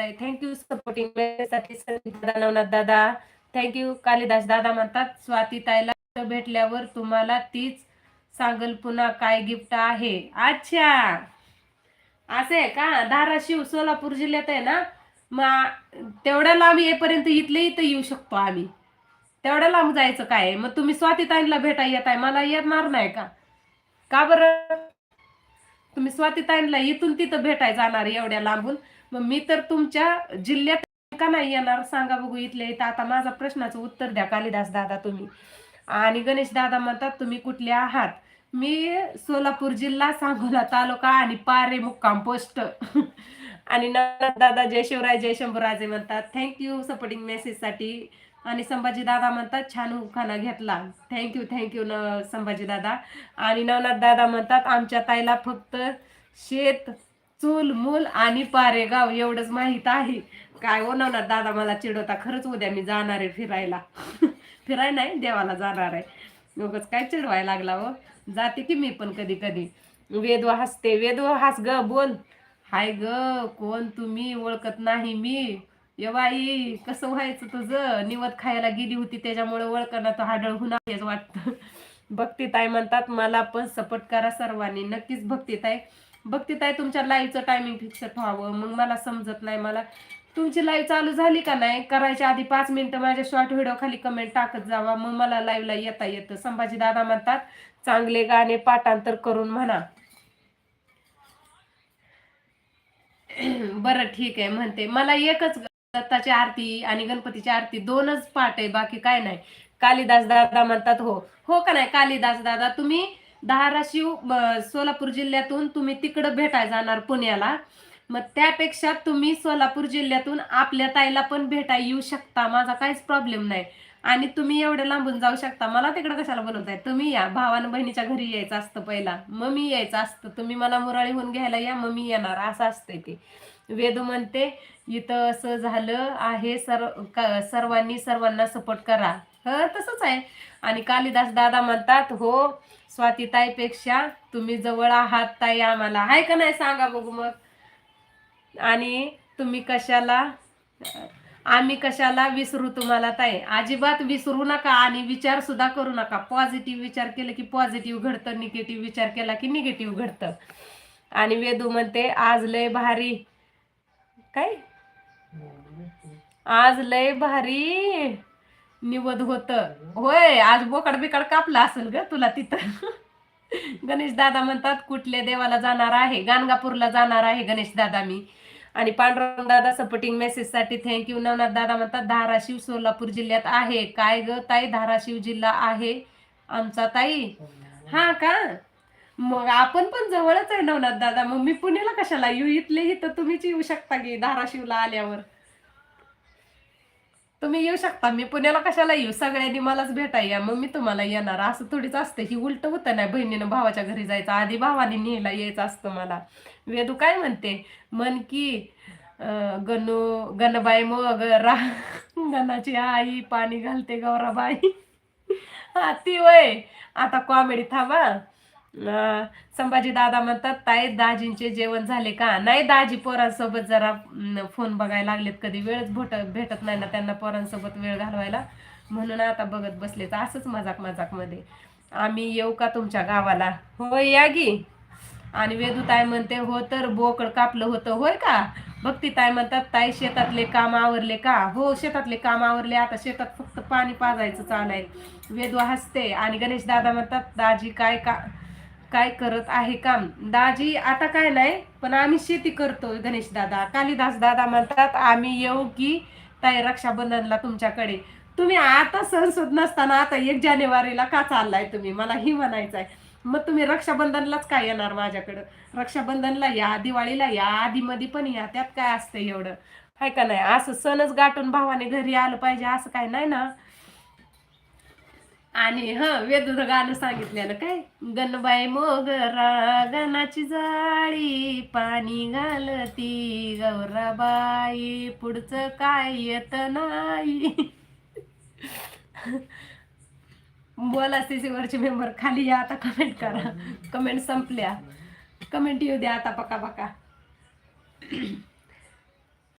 ताई, thank you supporting साठी. दादा, नवनाथ दादा, थँक्यू. कालिदास दादा म्हणतात स्वाती ताईला भेटल्यावर तुम्हाला तीच सांगल पुन्हा काय गिफ्ट आहे. अच्छा, असं आहे का? धाराशिव सोलापूर जिल्ह्यात आहे ना, मग तेवढ्या लांब येईपर्यंत इथले इथं येऊ शकतो आम्ही. तेवढ्या लांब जायचं काय? मग तुम्ही स्वाती ताईंला भेटा येत आहे, मला येणार नाही का? का बरं? तुम्ही स्वाती ताईंला इथून तिथं भेटाय जाणार एवढ्या लांबून, मग मी तर तुमच्या जिल्ह्यात का नाही येणार सांगा बघू इथल्या इथं. आता माझा प्रश्नाचं उत्तर द्या कालिदास दादा तुम्ही. आणि गणेश दादा म्हणतात तुम्ही कुठले आहात? मी सोलापूर जिल्हा, सांगोला तालुका आणि पारे मुक्काम पोस्ट. आणि नवनाथ दादा जय शिवराय जय शंभूराजे म्हणतात, थँक्यू सपोर्टिंग मेसेज साठी. आणि संभाजी दादा म्हणतात छान उखाणा घेतला, थँक्यू थँक्यू संभाजी दादा. आणि नवनाथ दादा म्हणतात आमच्या ताईला फक्त शेत, चूल मूल आणि पारेगाव एवढंच माहित आहे. काय हो नवनाथ दादा मला चिडवता, खरंच उद्या मी जाणार आहे फिरायला. फिराय नाही, देवाला जाणार आहे. उगाच काय चिडवायला लागला हो, जाते की मी पण कधी कधी. वेदवा हसते, वेदवा हस ग, बोल. हाय ग, कोण तुम्ही? ओळखत नाही मी. ये बाई, कसं व्हायचं तुझं? निवत खायला गेली होती त्याच्यामुळे ओळखना तो हाडळ होणार वाटतं. भक्तीताई म्हणतात मला पण सपोर्ट करा सर्वांनी. नक्कीच भक्तीताई. भक्तीताई तुमच्या लाईव्हचं टायमिंग फिक्स व्हावं, मग मला समजत नाही. मला तुमची लाईव्ह चालू झाली का नाही, करायच्या आधी 5 मिनिटं माझ्या शॉर्ट व्हिडिओ खाली कमेंट टाकत जावा, मग मला लाईव्हला येता येतं. संभाजी दादा म्हणतात चांगले गाणे पाठांतर करून म्हणा. बरं ठीक आहे म्हणते. मला एकच दत्ताची आरती आणि गणपतीची आरती दोनच पाठ आहे, बाकी काय नाही. कालिदास दादा म्हणतात हो. हो का नाही कालिदास दादा? तुम्ही धाराशिव सोलापूर जिल्ह्यातून तुम्ही तिकडं भेटायला जाणार पुण्याला, मग त्यापेक्षा तुम्ही सोलापूर जिल्ह्यातून आपल्या ताईला पण भेटायला येऊ शकता, माझा काहीच प्रॉब्लेम नाही. आणि तुम्ही एवढे लांबून जाऊ शकता, मला तिकडं कशाला बोलवताय? तुम्ही या, भावानं बहिणीच्या घरी यायचं असतं पहिला, मग मी यायचं असतं. तुम्ही मला मुराळीहून घ्यायला या, मग मी येणार, असं असतंय ते. वेदू म्हणते इथं असं झालं आहे, सर्वांनी सर्वांना सपोर्ट करा. तसंच आहे. आणि कालिदास दादा म्हणतात हो, स्वाती ताईपेक्षा तुम्ही जवळ आहात ताई आम्हाला, आहे का नाही सांगा बघू मग. आणि तुम्ही कशाला, आम्ही कशाला विसरू तुम्हाला ताई? अजिबात विसरू नका. आणि विचार सुद्धा करू नका. पॉझिटिव्ह विचार केलं की पॉझिटिव्ह घडतं, निगेटिव्ह विचार केला की निगेटिव्ह घडतं. आणि वेदू म्हणते आज लय भारी, काय आज लय भारी निवद होत होय. आज बोकड बिकड कापला असेल ग तुला तिथं. गणेश दादा म्हणतात कुठल्या देवाला जाणार आहे? गाणगापूरला जाणार आहे गणेश दादा मी. आणि पांडुरंग दादा सपोर्टिंग मेसेज साठी थँक्यू. नवनाथ दादा म्हणतात धाराशिव सोलापूर जिल्ह्यात आहे. काय ग ताई, धाराशिव जिल्हा आहे आमचा ताई? हा का? मग आपण पण जवळच आहे नवनाथ दादा, मग मी पुण्याला कशाला येऊ? इथले इथं तुम्हीच येऊ शकता की धाराशिवला आल्यावर. तुम्ही येऊ शकता, मी पुण्याला कशाला येऊ? सगळ्यांनी मलाच भेटाय या, मग मी तुम्हाला येणार. असं थोडीच असतं, ही उलट होतं नाही. बहिणीनं भावाच्या घरी जायचं, आधी भावाने न्यायला यायचं असतं मला. वेदू काय म्हणते? मन की गणू गणबाई मग गणाची आई पाणी घालते गौराबाई. हा ती वय. आता कॉमेडी थांबा. संभाजी दादा म्हणतात ताई दाजींचे जेवण झाले का? नाही, दाजी पोरांसोबत जरा फोन बघायला लागलेत. कधी वेळच भेटत नाही ना त्यांना पोरांसोबत वेळ घालवायला, म्हणून आता बघत बसलेत. असंच मजाक मजाक मध्ये. आम्ही येऊ का तुमच्या गावाला? हो या गी. आणि वेदूताई म्हणते हो तर बोकड कापलं होतं होय का? भक्तीताई म्हणतात ताई शेतातले काम आवरले का? हो शेतातले काम आवरले, आता शेतात फक्त पाणी पाजायचं चाललंय. वेदू हसते. आणि गणेश दादा म्हणतात दाजी काय करत आहे काम? दाजी आता काय नाही, पण आम्ही शेती करतो गणेश दादा. कालिदास दादा म्हणतात आम्ही येऊ की ताई रक्षाबंधनला तुमच्याकडे? तुम्ही आता संसद नसताना आता 1 जानेवारीला का चाललाय तुम्ही, मला ही म्हणायचं आहे. मग तुम्ही रक्षाबंधनलाच काय येणार माझ्याकडं? रक्षाबंधनला या, दिवाळीला या, आधी मध्ये पण या, त्यात काय असतं एवढं? हाय का नाही? असं सणच गाठून भावाने घरी आलं पाहिजे असं काय नाही ना. आणि वेदूचं गाणं सांगितलेलं काय? गणबाई मोगरा गणाची जाळी पाणी घालती गौराबाई, पुढचं काय येत नाही. बोला सीसीवरचे मेंबर खाली या आता, कमेंट करा. कमेंट संपल्या, कमेंट येऊ द्या आता पका पका.